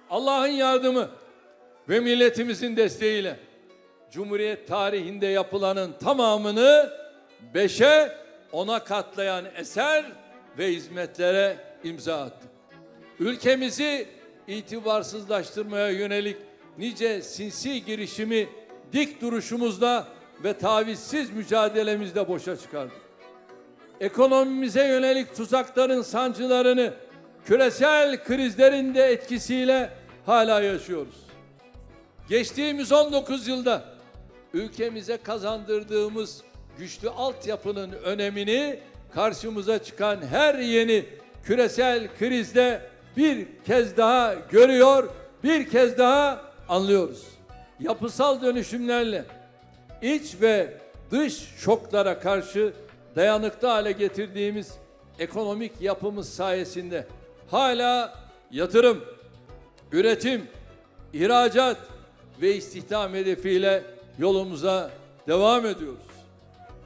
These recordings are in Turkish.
Allah'ın yardımı ve milletimizin desteğiyle Cumhuriyet tarihinde yapılanın tamamını 5'e 10'a katlayan eser ve hizmetlere imza attık. Ülkemizi itibarsızlaştırmaya yönelik nice sinsi girişimi dik duruşumuzla ve tavizsiz mücadelemizle boşa çıkardık. Ekonomimize yönelik tuzakların sancılarını küresel krizlerin de etkisiyle hala yaşıyoruz. Geçtiğimiz 19 yılda ülkemize kazandırdığımız güçlü altyapının önemini karşımıza çıkan her yeni küresel krizde bir kez daha görüyor, bir kez daha anlıyoruz. Yapısal dönüşümlerle iç ve dış şoklara karşı dayanıklı hale getirdiğimiz ekonomik yapımız sayesinde hala yatırım, üretim, ihracat ve istihdam hedefiyle yolumuza devam ediyoruz.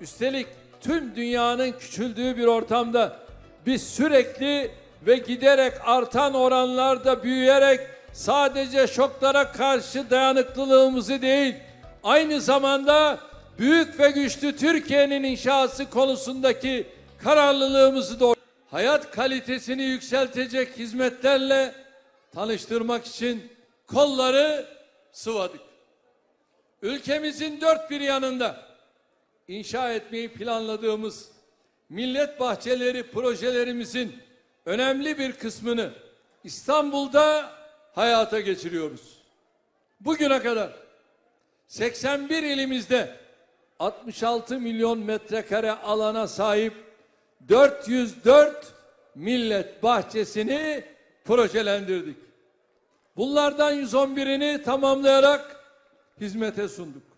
Üstelik tüm dünyanın küçüldüğü bir ortamda biz sürekli ve giderek artan oranlarda büyüyerek sadece şoklara karşı dayanıklılığımızı değil, aynı zamanda büyük ve güçlü Türkiye'nin inşası konusundaki kararlılığımızı da hayat kalitesini yükseltecek hizmetlerle tanıştırmak için kolları sıvadık. Ülkemizin dört bir yanında inşa etmeyi planladığımız millet bahçeleri projelerimizin önemli bir kısmını İstanbul'da hayata geçiriyoruz. Bugüne kadar 81 ilimizde 66 milyon metrekare alana sahip 404 millet bahçesini projelendirdik. Bunlardan 111'ini tamamlayarak hizmete sunduk.